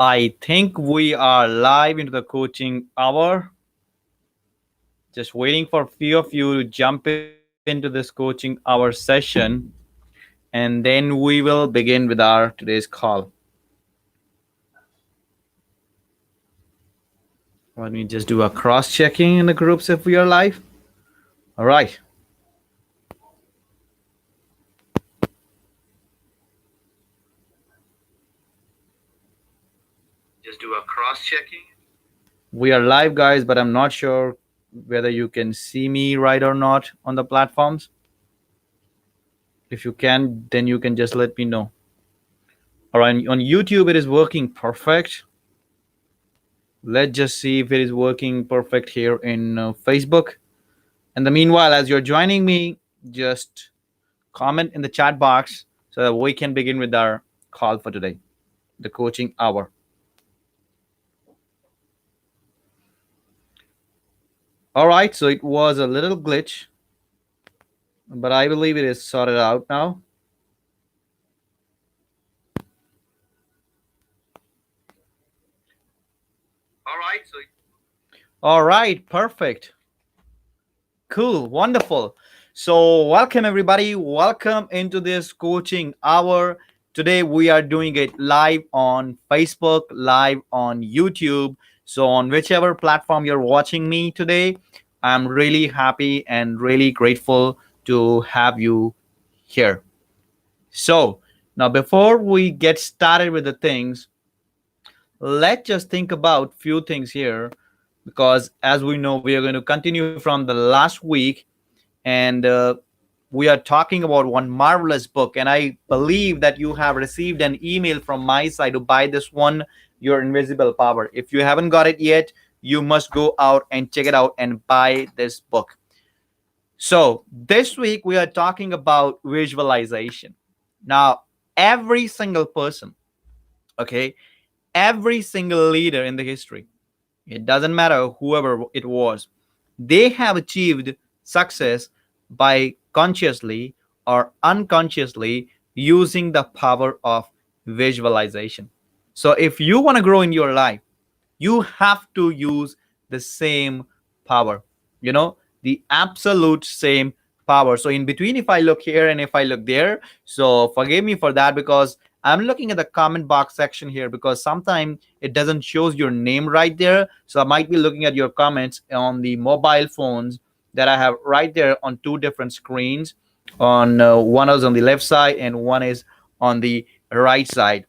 I think we are live into the coaching hour. Just waiting for a few of you to jump into this coaching hour session, and then we will begin with our today's call. Let me just do a cross checking in the groups if we are live. All right. Just do a cross checking. We are live, guys, but I'm not sure whether you can see me right or not on the platforms. If you can, then you can just let me know. All right, on YouTube, it is working perfect. Let's just see if it is working perfect here in Facebook. And the meanwhile, as you're joining me, just comment in the chat box so that we can begin with our call for today, the coaching hour. All right, so it was a little glitch, but I believe it is sorted out now. All right, perfect. Cool, wonderful. So, welcome everybody. Welcome into this coaching hour. Today, we are doing it live on Facebook, live on YouTube. So, on whichever platform you're watching me today, I'm really happy and really grateful to have you here. So, now before we get started with the things, let's just think about few things here because as we know, we are going to continue from the last week and we are talking about one marvelous book, and I believe that you have received an email from my side to buy this one, Your Invisible Power. If you haven't got it yet, you must go out and check it out and buy this book. So this week we are talking about visualization. Now, every single person, okay, every single leader in the history, it doesn't matter whoever it was, they have achieved success by consciously or unconsciously using the power of visualization. So if you want to grow in your life, you have to use the same power, you know, the absolute same power. So in between, if I look here and if I look there, so forgive me for that because I'm looking at the comment box section here because sometimes it doesn't shows your name right there. So I might be looking at your comments on the mobile phones that I have right there on two different screens. On one is on the left side and one is on the right side.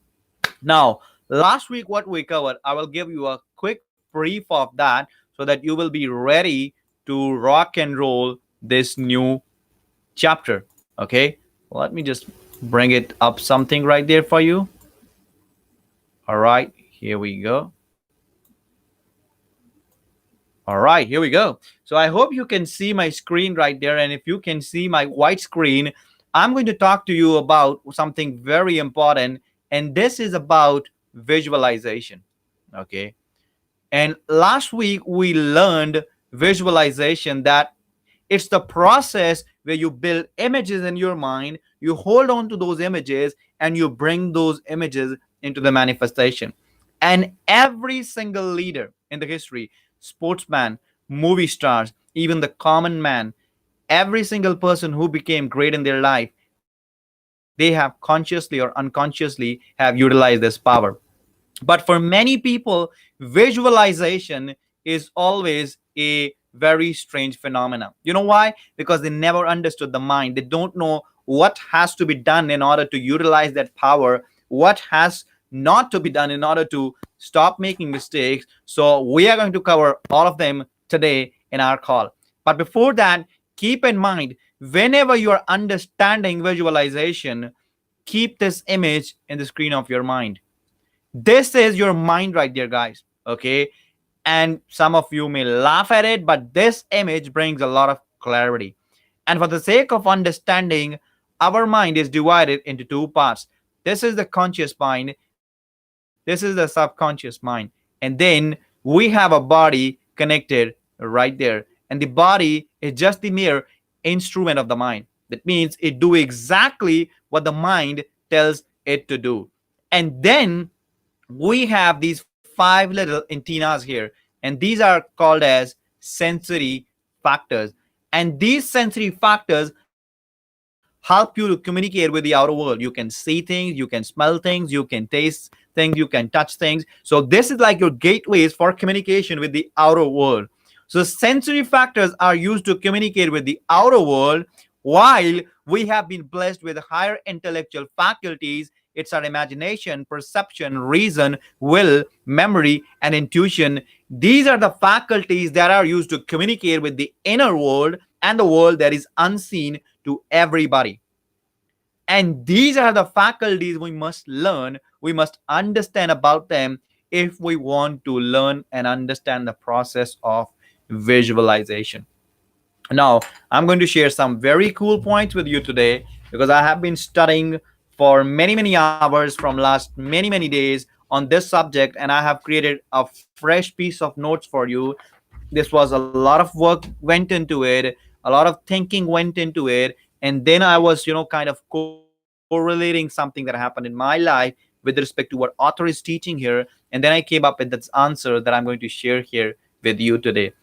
Now, last week, what we covered, I will give you a quick brief of that so that you will be ready to rock and roll this new chapter. Okay, let me just bring it up something right there for you. All right, here we go. All right, here we go. So I hope you can see my screen right there. And if you can see my white screen, I'm going to talk to you about something very important. And this is about visualization. Okay. And last week we learned visualization, that it's the process where you build images in your mind, you hold on to those images, and you bring those images into the manifestation. And every single leader in the history, sportsman, movie stars, even the common man, every single person who became great in their life, they have consciously or unconsciously have utilized this power. But for many people, visualization is always a very strange phenomenon. You know why? Because they never understood the mind. They don't know what has to be done in order to utilize that power, what has not to be done in order to stop making mistakes. So we are going to cover all of them today in our call. But before that, keep in mind, whenever you are understanding visualization, keep this image in the screen of your mind. This is your mind right there, guys. Okay. And some of you may laugh at it, but this image brings a lot of clarity. And for the sake of understanding, our mind is divided into two parts. This is the conscious mind, this is the subconscious mind. And then we have a body connected right there. And the body is just the mere instrument of the mind. That means it do exactly what the mind tells it to do. And then we have these five little antennas here, and these are called as sensory factors. And these sensory factors help you to communicate with the outer world. You can see things, you can smell things, you can taste things, you can touch things. So this is like your gateways for communication with the outer world. So sensory factors are used to communicate with the outer world, while we have been blessed with higher intellectual faculties. It's our imagination, perception, reason, will, memory, and intuition. These are the faculties that are used to communicate with the inner world and the world that is unseen to everybody. And these are the faculties we must learn, we must understand about them if we want to learn and understand the process of visualization. Now, I'm going to share some very cool points with you today because I have been studying for many, many hours from last many, many days on this subject, and I have created a fresh piece of notes for you. This was a lot of work went into it, a lot of thinking went into it, and then I was, kind of correlating something that happened in my life with respect to what author is teaching here, and then I came up with this answer that I'm going to share here with you today.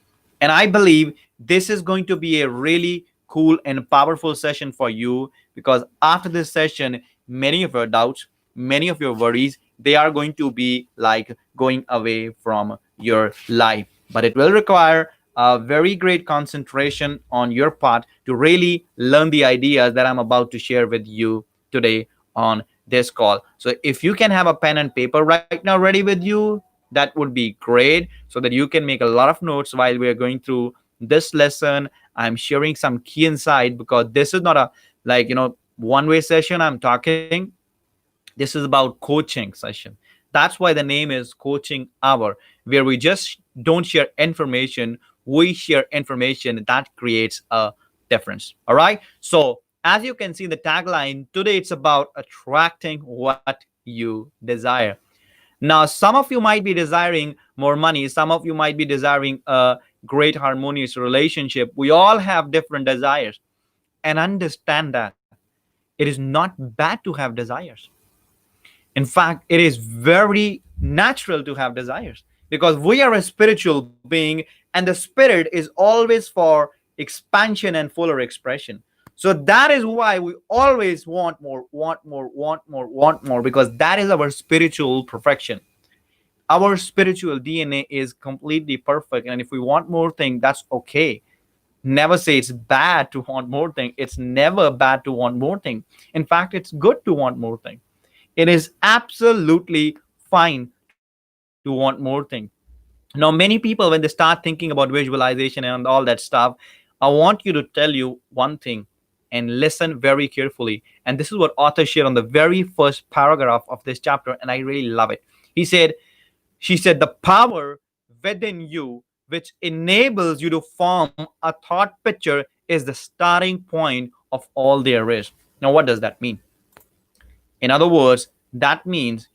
And I believe this is going to be a really cool and powerful session for you, because after this session, many of your doubts, many of your worries, they are going to be like going away from your life. But it will require a very great concentration on your part to really learn the ideas that I'm about to share with you today on this call. So if you can have a pen and paper right now ready with you, that would be great, so that you can make a lot of notes while we are going through this lesson. I'm sharing some key insight, because this is not a, like, one way session I'm talking. This is about coaching session. That's why the name is Coaching Hour, where we just don't share information, we share information that creates a difference. All right. So as you can see the tagline today, it's about attracting what you desire. Now, some of you might be desiring more money, some of you might be desiring a great harmonious relationship. We all have different desires, and understand that it is not bad to have desires. In fact, it is very natural to have desires, because we are a spiritual being, and the spirit is always for expansion and fuller expression. So that is why we always want more, want more, want more, want more, because that is our spiritual perfection. Our spiritual DNA is completely perfect. And if we want more thing, that's okay. Never say it's bad to want more thing. It's never bad to want more thing. In fact, it's good to want more thing. It is absolutely fine to want more thing. Now, many people, when they start thinking about visualization and all that stuff, I want you to tell you one thing, and listen very carefully. And this is what author shared on the very first paragraph of this chapter, and I really love it. He said, she said, the power within you which enables you to form a thought picture is the starting point of all there is. Now, what does that mean? In other words, that means,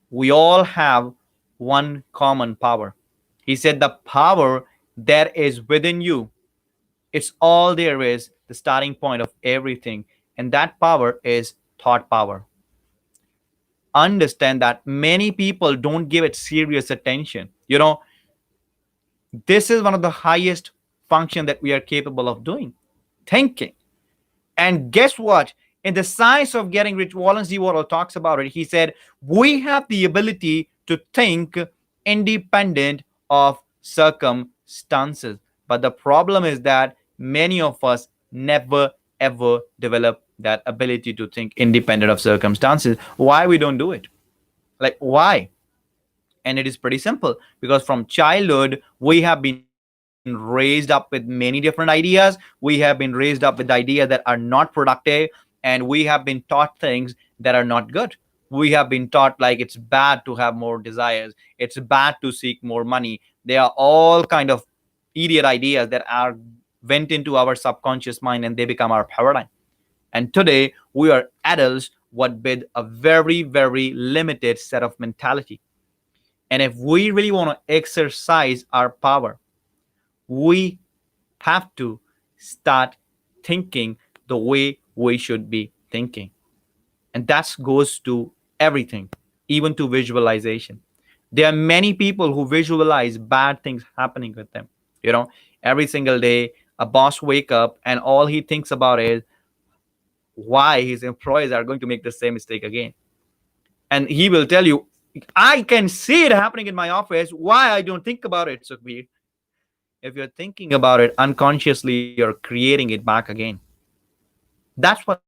we all have one common power. He said, the power that is within you, it's all there is, the starting point of everything. And that power is thought power. Understand that many people don't give it serious attention. This is one of the highest function that we are capable of doing, thinking. And guess what? In the science of getting rich, Wallace D. Waddell talks about it. He said, we have the ability to think independent of circumstances. But the problem is that many of us never ever develop that ability to think independent of circumstances. Why we don't do it? Like, why? And it is pretty simple, because from childhood we have been raised up with many different ideas. We have been raised up with ideas that are not productive, and we have been taught things that are not good. We have been taught like it's bad to have more desires, it's bad to seek more money. They are all kind of idiot ideas that are went into our subconscious mind, and they become our paradigm. And today we are adults what with a very very limited set of mentality. And if we really want to exercise our power, we have to start thinking the way we should be thinking. And that goes to everything. even to visualization. There are many people who visualize bad things happening with them. You know, every single day, a boss wake up and all he thinks about is why his employees are going to make the same mistake again. And he will tell you, I can see it happening in my office. Why I don't think about it, Sukhveer? If you're thinking about it unconsciously, you're creating it back again. That's what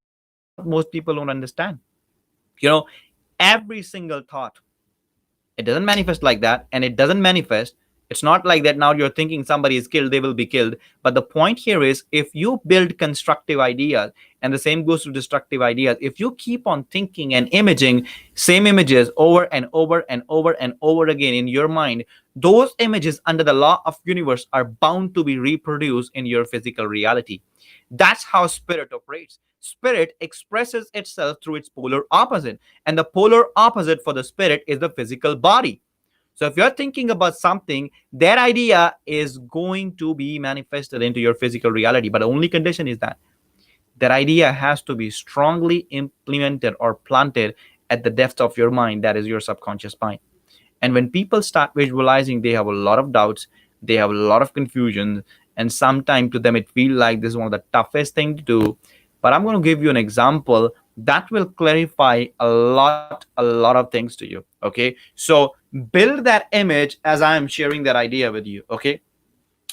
most people don't understand. You know, every single thought, it doesn't manifest like that, and it doesn't manifest. It's not like that now you're thinking somebody is killed, they will be killed. But the point here is, if you build constructive ideas, and the same goes to destructive ideas, if you keep on thinking and imaging same images over and over and over and over again in your mind, those images under the law of universe are bound to be reproduced in your physical reality. That's how spirit operates. Spirit expresses itself through its polar opposite, and the polar opposite for the spirit is the physical body. So if you're thinking about something, that idea is going to be manifested into your physical reality. But the only condition is that that idea has to be strongly implemented or planted at the depth of your mind, that is your subconscious mind. And when people start visualizing, they have a lot of doubts, they have a lot of confusion, and sometimes to them it feels like this is one of the toughest thing to do. But I'm going to give you an example that will clarify a lot of things to you. Okay, so build that image as I am sharing that idea with you. Okay,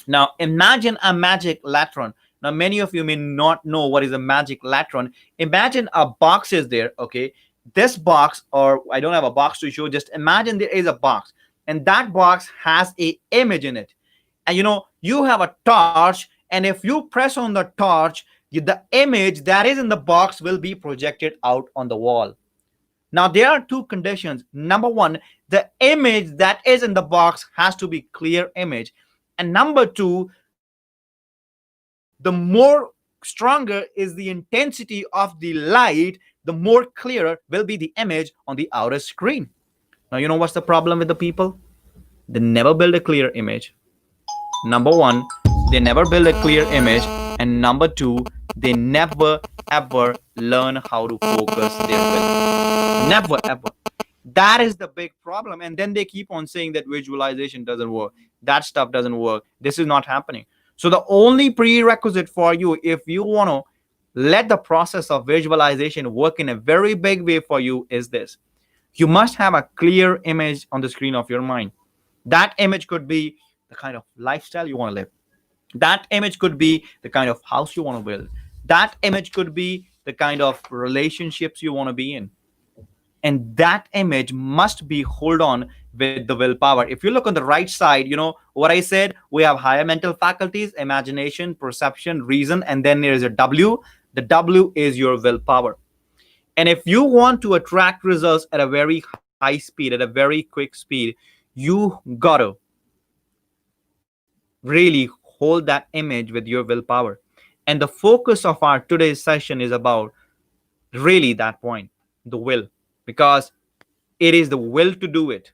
now imagine a magic lantern. Now many of you may not know what is a magic lantern. Imagine a box is there. Okay, this box, or I don't have a box to show, just imagine there is a box, and that box has a image in it. And you have a torch, and if you press on the torch, the image that is in the box will be projected out on the wall. Now there are two conditions. Number one, the image that is in the box has to be clear image, and number two, the more stronger is the intensity of the light, the more clearer will be the image on the outer screen. Now you know what's the problem with the people? They never build a clear image. Number one, they never build a clear image, and number two, they never ever learn how to focus their will. Never ever. That is the big problem. And then they keep on saying that visualization doesn't work, that stuff doesn't work, this is not happening. So the only prerequisite for you, if you want to let the process of visualization work in a very big way for you, is this: you must have a clear image on the screen of your mind. That image could be the kind of lifestyle you want to live. That image could be the kind of house you want to build. That image could be the kind of relationships you want to be in. And that image must be hold on with the willpower. If you look on the right side, you know what I said, we have higher mental faculties, imagination, perception, reason, and then there is a W. The W is your willpower. And if you want to attract results at a very high speed, at a very quick speed, you gotta really hold that image with your willpower. And the focus of our today's session is about really that point, the will, because it is the will to do it.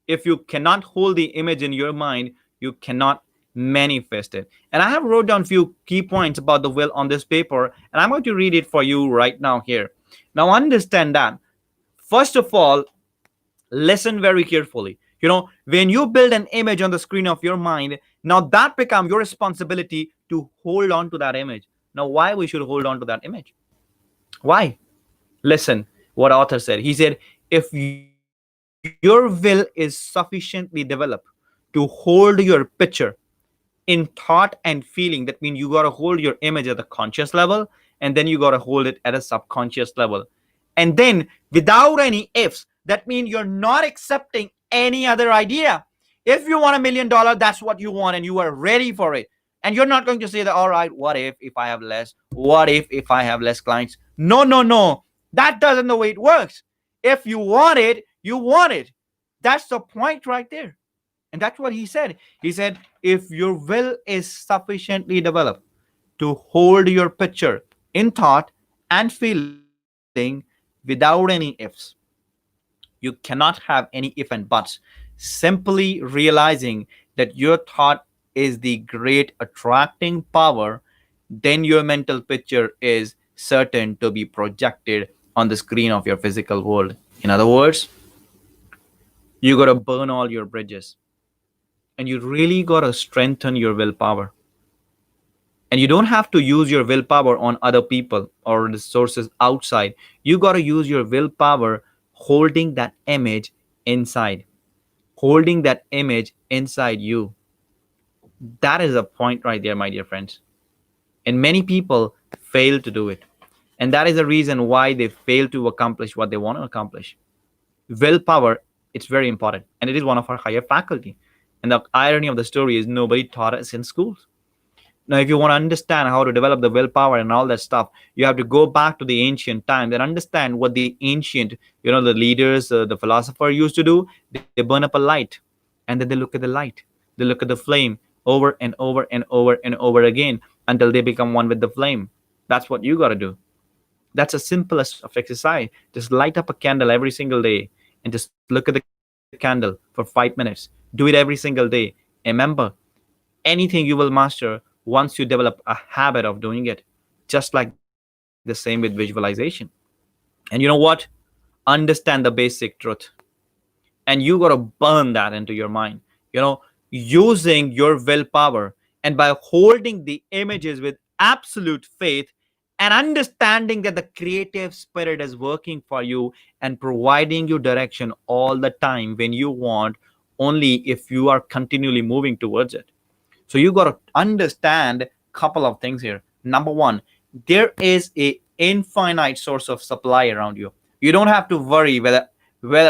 If you cannot hold the image in your mind, you cannot manifest it. And I have wrote down few key points about the will on this paper, and I'm going to read it for you right now here. Now understand that, first of all, listen very carefully. When you build an image on the screen of your mind, now that becomes your responsibility to hold on to that image. Now why we should hold on to that image? Why? Listen what author said. He said, if your will is sufficiently developed to hold your picture in thought and feeling, that means you got to hold your image at the conscious level, and then you got to hold it at a subconscious level. And then without any ifs, that means you're not accepting any other idea. If you want $1 million, that's what you want, and you are ready for it. And you're not going to say that, all right, what if I have less? What if I have less clients? No, no, no. That doesn't the way it works. If you want it, you want it. That's the point right there. And that's what he said. He said, if your will is sufficiently developed to hold your picture in thought and feeling without any ifs, you cannot have any if and buts. Simply realizing that your thought is the great attracting power, then your mental picture is certain to be projected on the screen of your physical world. In other words, You got to burn all your bridges, and you really got to strengthen your willpower. And you don't have to use your willpower on other people or the sources outside. You got to use your willpower holding that image inside, holding that image inside you. That is a point right there, my dear friends. And many people fail to do it. And that is the reason why they fail to accomplish what they want to accomplish. Willpower, it's very important. And it is one of our higher faculty. And the irony of the story is nobody taught us in schools. Now, if you want to understand how to develop the willpower and all that stuff, you have to go back to the ancient times and understand what the ancient, the leaders, the philosopher used to do. They burn up a light, and then they look at the light. They look at the flame over and over and over and over again until they become one with the flame. That's what you got to do. That's the simplest of exercise. Just light up a candle every single day and just look at the candle for 5 minutes. Do it every single day. And remember, anything you will master once you develop a habit of doing it, just like the same with visualization. And you know what? Understand the basic truth, and you got to burn that into your mind, using your willpower, and by holding the images with absolute faith, and understanding that the creative spirit is working for you and providing you direction all the time when you want, only if you are continually moving towards it. So you got to understand a couple of things here. Number one, there is a infinite source of supply around you. You don't have to worry whether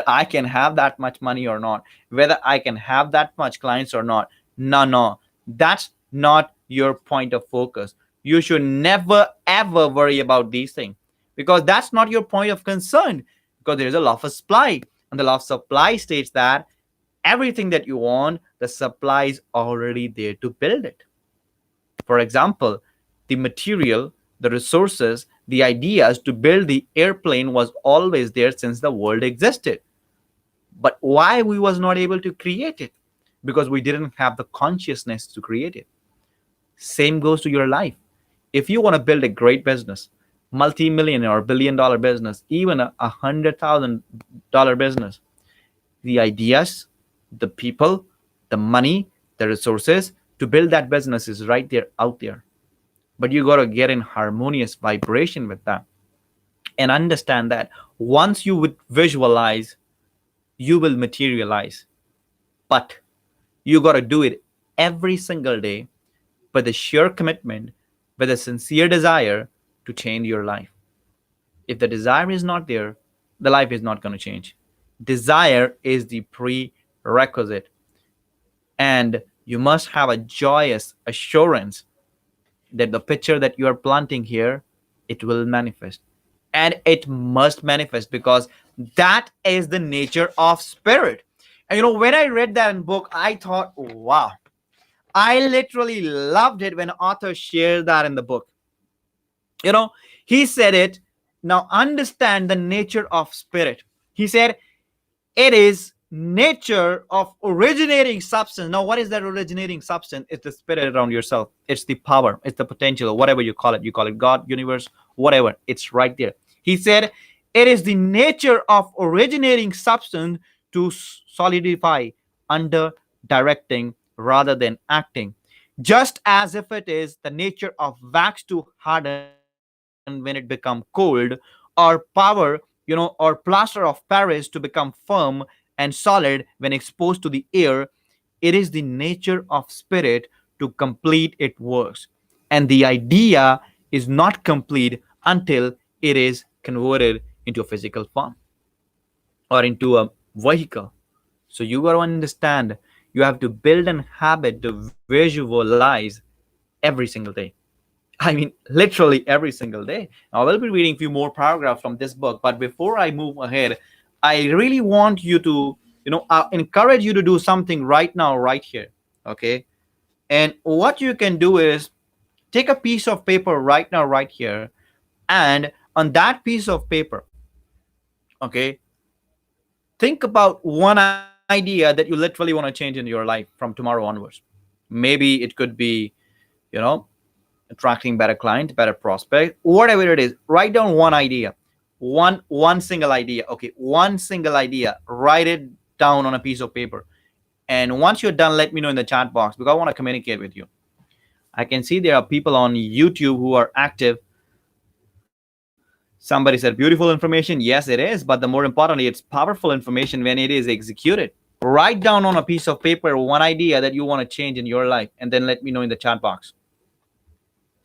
I can have that much money or not, whether I can have that much clients or not. No, no, that's not your point of focus. You should never ever worry about these things, because that's not your point of concern, because there's a law of supply, and the law of supply states that everything that you want, the supply is already there to build it. For example, the material, the resources, the ideas to build the airplane was always there since the world existed. But why we was not able to create it? Because we didn't have the consciousness to create it. Same goes to your life. If you want to build a great business, multi-million or billion-dollar business, even a $100,000 business, the ideas, the people, the money, the resources to build that business is right there out there. But you got to get in harmonious vibration with that and understand that once you would visualize, you will materialize. But you got to do it every single day with a sheer commitment, with a sincere desire to change your life. If the desire is not there, the life is not going to change. Desire is the prerequisite. And you must have a joyous assurance that the picture that you are planting here, it will manifest. And it must manifest, because that is the nature of spirit. And when I read that in book, I thought, wow, I literally loved it when author shared that in the book. He said it. Now understand the nature of spirit. He said it is nature of originating substance. Now, what is that originating substance? It's the spirit around yourself. It's the power. It's the potential, whatever you call it. You call it God, universe, whatever. It's right there. He said it is the nature of originating substance to solidify under directing rather than acting. Just as if it is the nature of wax to harden when it become cold, or power, or plaster of Paris to become firm and solid when exposed to the air. It is the nature of spirit to complete its works. And the idea is not complete until it is converted into a physical form or into a vehicle. So you got to understand, you have to build a habit to visualize every single day. I mean, literally every single day. Now, I will be reading a few more paragraphs from this book, but before I move ahead, I really want you to, encourage you to do something right now, right here. Okay. And what you can do is take a piece of paper right now, right here. And on that piece of paper, okay, think about one idea that you literally want to change in your life from tomorrow onwards. Maybe it could be, you know, attracting better clients, better prospect, whatever it is. Write down one idea, one single idea. Okay, one single idea. Write it down on a piece of paper. And once you're done, let me know in the chat box because I want to communicate with you. I can see there are people on YouTube who are active. Somebody said beautiful information. Yes, it is. But the more importantly, it's powerful information when it is executed. Write down on a piece of paper one idea that you want to change in your life and then let me know in the chat box.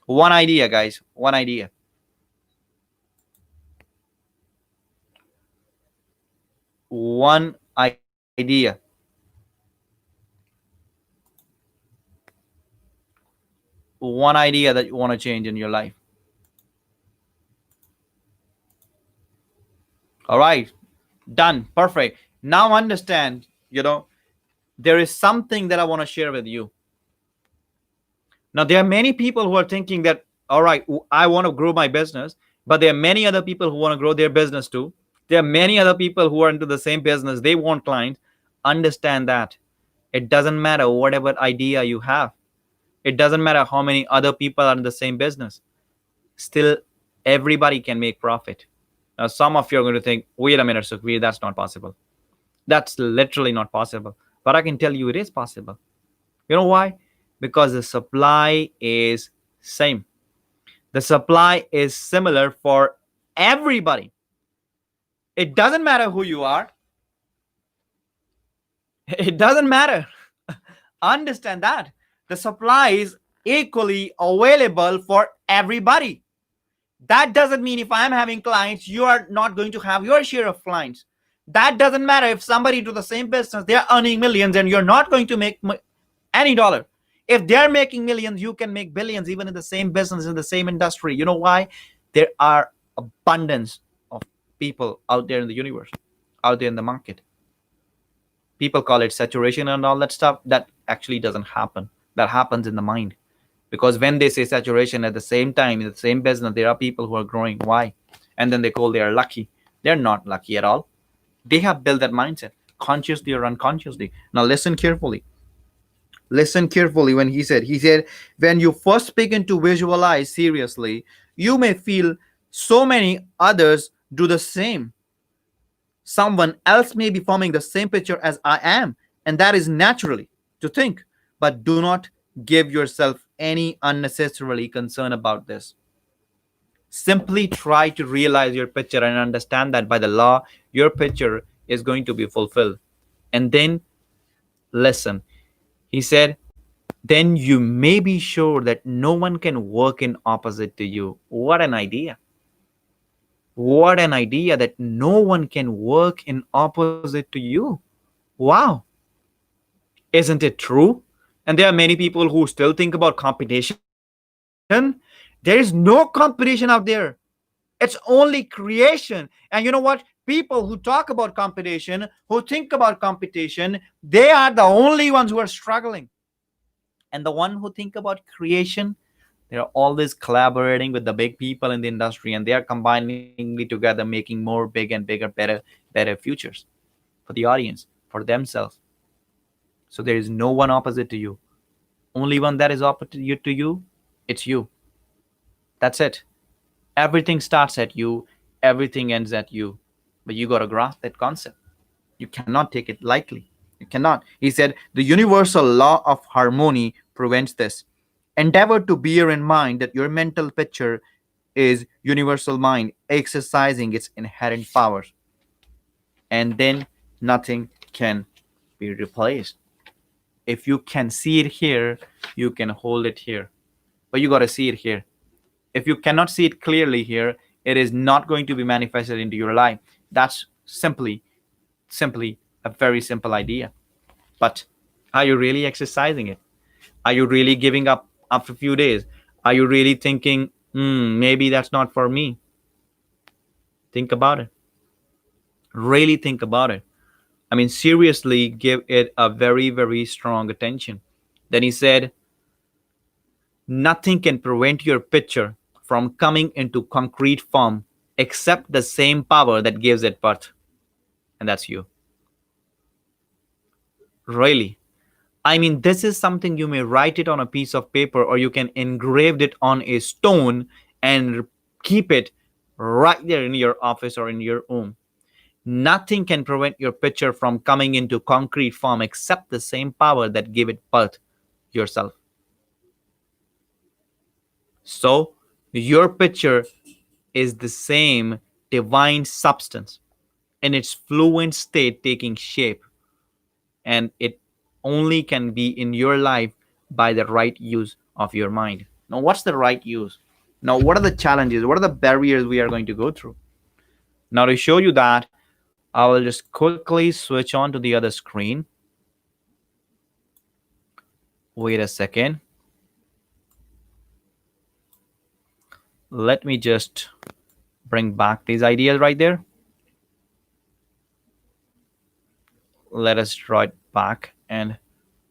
One idea, guys. One idea. One idea. One idea that you want to change in your life. All right. Done. Perfect. Now understand, there is something that I want to share with you. Now, there are many people who are thinking that, all right, I want to grow my business, but there are many other people who want to grow their business too. There are many other people who are into the same business. They want clients. Understand that it doesn't matter whatever idea you have. It doesn't matter how many other people are in the same business. Still, everybody can make profit. Now, some of you are going to think, wait a minute, Sukhveer, that's not possible. That's literally not possible. But I can tell you it is possible. You know why? Because the supply is same. The supply is similar for everybody. It doesn't matter who you are. It doesn't matter. Understand that. The supply is equally available for everybody. That doesn't mean if I'm having clients, you are not going to have your share of clients. That doesn't matter if somebody do the same business, they're earning millions and you're not going to make any dollar. If they're making millions, you can make billions even in the same business, in the same industry. You know why? There are abundance of people out there in the universe, out there in the market. People call it saturation and all that stuff. That actually doesn't happen. That happens in the mind. Because when they say saturation, at the same time, in the same business, there are people who are growing. Why? And then they call they are lucky. They're not lucky at all. They have built that mindset, consciously or unconsciously. Now listen carefully. Listen carefully when he said, when you first begin to visualize seriously, you may feel so many others do the same. Someone else may be forming the same picture as I am, and that is naturally to think. But do not give yourself any unnecessarily concern about this. Simply try to realize your picture and understand that by the law, your picture is going to be fulfilled. And then listen. He said, then you may be sure that no one can work in opposite to you. What an idea. What an idea that no one can work in opposite to you. Wow. Isn't it true? And there are many people who still think about competition. There is no competition out there. It's only creation. And you know what? People who talk about competition, who think about competition, they are the only ones who are struggling. And the one who think about creation, they're always collaborating with the big people in the industry and they are combining together, making more big and bigger, better futures for the audience, for themselves. So there is no one opposite to you. Only one that is opposite to you, it's you. That's it. Everything starts at you, everything ends at you. But you got to grasp that concept. You cannot take it lightly. You cannot. He said, the universal law of harmony prevents this. Endeavor to bear in mind that your mental picture is universal mind exercising its inherent powers. And then nothing can be replaced. If you can see it here, you can hold it here. But you got to see it here. If you cannot see it clearly here, it is not going to be manifested into your life. That's simply a very simple idea. But are you really exercising it? Are you really giving up after a few days? Are you really thinking, maybe that's not for me? Think about it. Really think about it. I mean, seriously, give it a very, very strong attention. Then he said, nothing can prevent your picture from coming into concrete form except the same power that gives it birth. And that's you. Really. I mean, this is something you may write it on a piece of paper or you can engrave it on a stone and keep it right there in your office or in your home. Nothing can prevent your picture from coming into concrete form except the same power that gave it birth, yourself. So, your picture is the same divine substance in its fluent state taking shape, and it only can be in your life by the right use of your mind. Now, what's the right use? Now, what are the challenges? What are the barriers we are going to go through? Now, to show you that, I will just quickly switch on to the other screen. Wait a second. Let me just bring back these ideas right there. Let us draw it back, and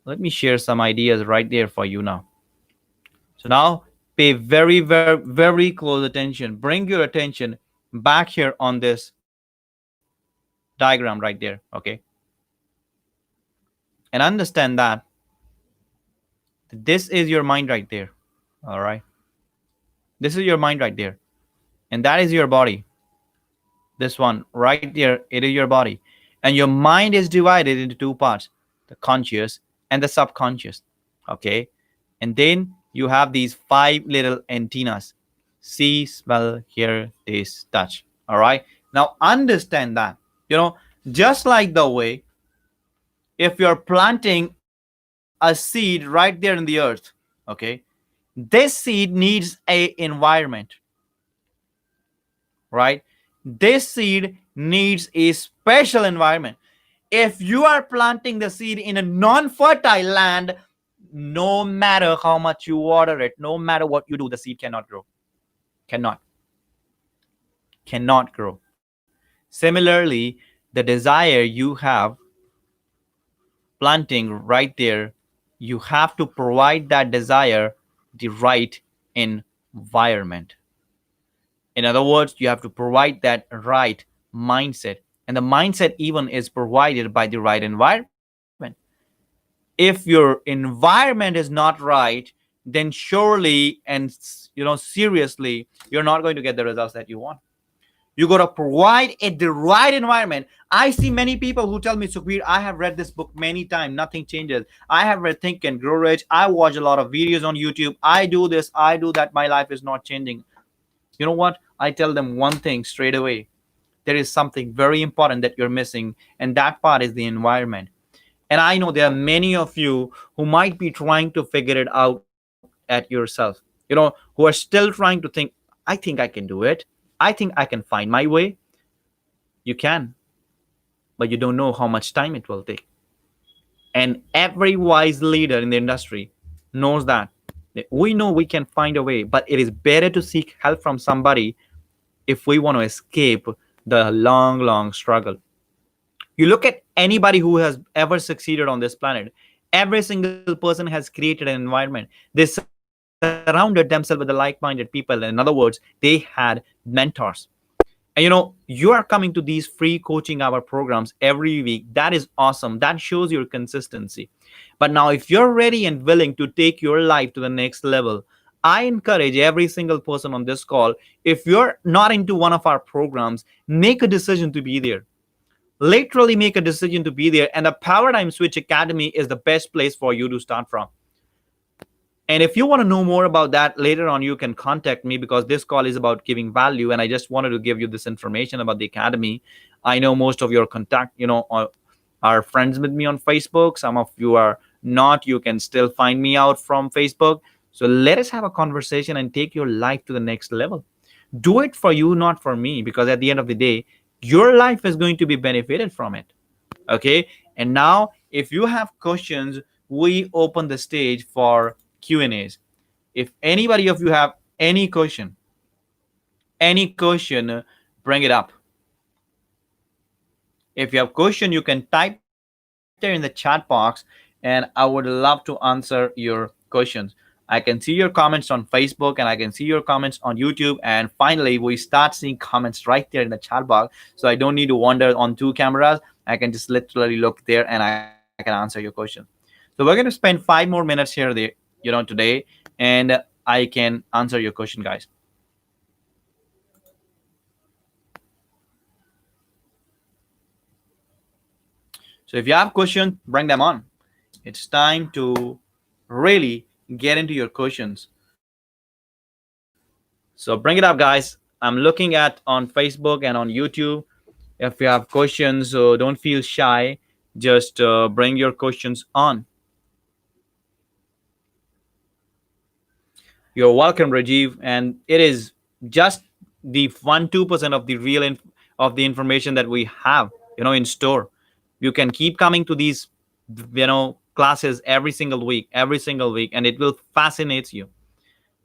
let me share some ideas right there for you now. So now pay very, very, very close attention. Bring your attention back here on this diagram right there. Okay. And understand that this is your mind right there. All right. This is your mind right there. And that is your body. This one right there, it is your body. And your mind is divided into two parts, the conscious and the subconscious. Okay. And then you have these five little antennas: see, smell, hear, taste, touch. All right. Now understand that, you know, just like the way if you're planting a seed right there in the earth, okay, this seed needs a environment, right? This seed needs a special environment. If you are planting the seed in a non-fertile land, no matter how much you water it, no matter what you do, the seed cannot grow. Cannot. Cannot grow. Similarly, the desire you have planting right there, you have to provide that desire the right environment. In other words, you have to provide that right mindset. And the mindset even is provided by the right environment. If your environment is not right, then surely and seriously, you're not going to get the results that you want. You got to provide it the right environment. I see many people who tell me, Sukhveer, I have read this book many times, nothing changes. I have read Think and Grow Rich. I watch a lot of videos on YouTube. I do this, I do that. My life is not changing. You know what? I tell them one thing straight away. There is something very important that you're missing, and that part is the environment. And I know there are many of you who might be trying to figure it out at yourself, who are still trying to think, I think I can do it. I think I can find my way. You can, but you don't know how much time it will take. And every wise leader in the industry knows that. We know we can find a way, but it is better to seek help from somebody if we want to escape the long, long struggle. You look at anybody who has ever succeeded on this planet, every single person has created an environment. They surrounded themselves with the like-minded people. In other words, they had mentors. And you are coming to these free coaching hour programs every week. That is awesome. That shows your consistency. But now, if you're ready and willing to take your life to the next level, I encourage every single person on this call, if you're not into one of our programs, make a decision to be there. Literally make a decision to be there. And the Paradigm Switch Academy is the best place for you to start from. And if you want to know more about that later on, you can contact me, because this call is about giving value. And I just wanted to give you this information about the academy. I know most of your contact, are friends with me on Facebook. Some of you are not. You can still find me out from Facebook. So let us have a conversation and take your life to the next level. Do it for you, not for me, because at the end of the day, your life is going to be benefited from it. Okay. And now, if you have questions, we open the stage for Q&As. If anybody of you have any question, bring it up. If you have question, you can type there in the chat box, and I would love to answer your questions. I can see your comments on Facebook, and I can see your comments on YouTube. And finally, we start seeing comments right there in the chat box. So I don't need to wander on two cameras. I can just literally look there and I can answer your question. So we're going to spend 5 more minutes here today, and I can answer your question, guys. So if you have questions, bring them on. It's time to really get into your questions. So bring it up, guys. I'm looking at on Facebook and on YouTube. If you have questions, don't feel shy. Just bring your questions on. You're welcome, Rajiv. And it is just the 1-2% of the of the information that we have, in store. You can keep coming to these, classes every single week, and it will fascinate you.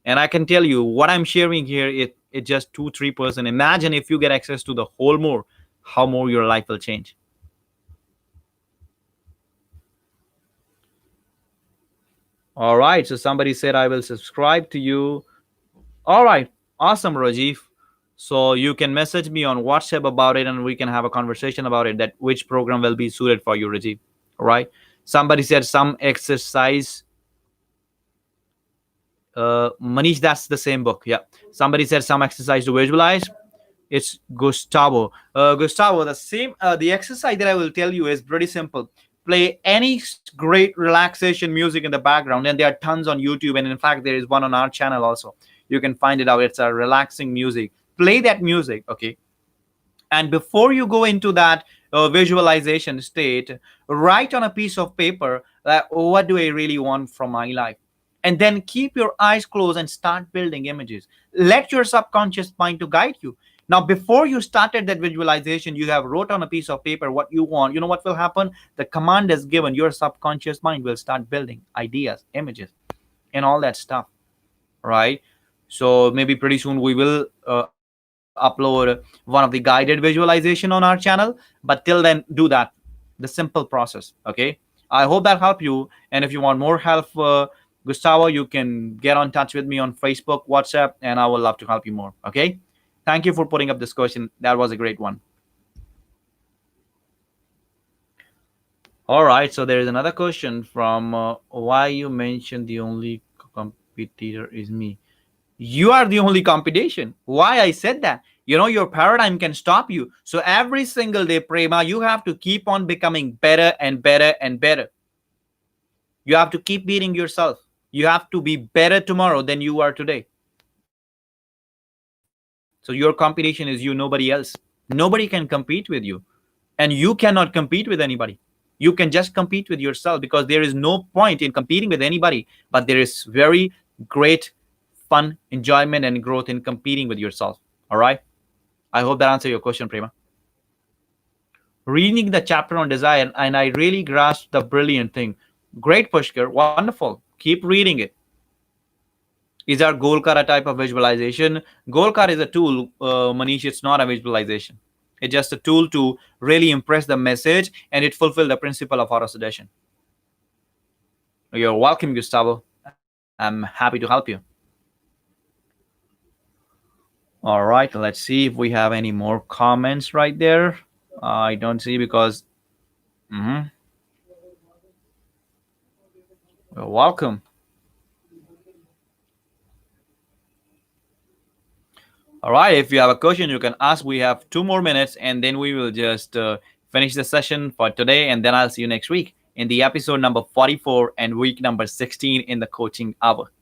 And I can tell you what I'm sharing here. It just 2-3%. Imagine if you get access to the whole more, how more your life will change. All right. So somebody said I will subscribe to you. All right. Awesome, Rajiv. So you can message me on WhatsApp about it and we can have a conversation about it, that which program will be suited for you, Rajiv. All right. Somebody said some exercise. Manish, that's the same book. Yeah. Somebody said some exercise to visualize. It's Gustavo. Gustavo, the exercise that I will tell you is pretty simple. Play any great relaxation music in the background, and there are tons on YouTube, and in fact, there is one on our channel also. You can find it out. It's a relaxing music. Play that music, okay? And before you go into that visualization state, write on a piece of paper that what do I really want from my life, and then keep your eyes closed and start building images. Let your subconscious mind to guide you. Now before you started that visualization, you have wrote on a piece of paper what you want. You know what will happen? The command is given, your subconscious mind will start building ideas, images, and all that stuff, right? So maybe pretty soon we will upload one of the guided visualization on our channel. But till then, do that, the simple process. Okay. I hope that helped you. And if you want more help, Gustavo, you can get on touch with me on Facebook, WhatsApp, and I would love to help you more. Okay. Thank you for putting up this question. That was a great one. All right. So there is another question from why you mentioned the only competitor is me. You are the only competition. Why I said that? Your paradigm can stop you. So every single day, Prema, you have to keep on becoming better and better and better. You have to keep beating yourself. You have to be better tomorrow than you are today. So your competition is you, nobody else. Nobody can compete with you. And you cannot compete with anybody. You can just compete with yourself, because there is no point in competing with anybody, but there is very great fun, enjoyment, and growth in competing with yourself. All right. I hope that answered your question, Prema. Reading the chapter on desire, and I really grasped the brilliant thing. Great, Pushkar. Wonderful. Keep reading it. Is our goal card a type of visualization? Goal card is a tool, Manish. It's not a visualization. It's just a tool to really impress the message, and it fulfill the principle of auto suggestion. You're welcome, Gustavo. I'm happy to help you. All right, let's see if we have any more comments right there. I don't see because. Mhm. You're welcome. All right, if you have a question, you can ask. We have 2 more minutes, and then we will just finish the session for today, and then I'll see you next week in the episode number 44 and week number 16 in the coaching hour.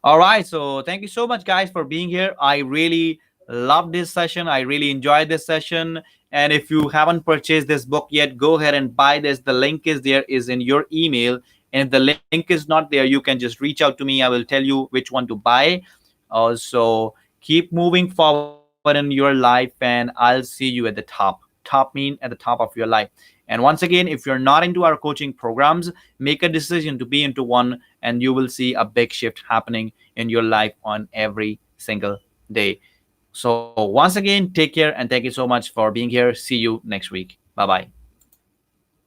All right. So thank you so much, guys, for being here. I really love this session. I really enjoyed this session. And if you haven't purchased this book yet, go ahead and buy this. The link is there, is in your email. And if the link is not there, you can just reach out to me. I will tell you which one to buy. Also, keep moving forward in your life, and I'll see you at the top. Top mean at the top of your life. And once again, if you're not into our coaching programs, make a decision to be into one, and you will see a big shift happening in your life on every single day. So once again, take care, and thank you so much for being here. See you next week. Bye bye.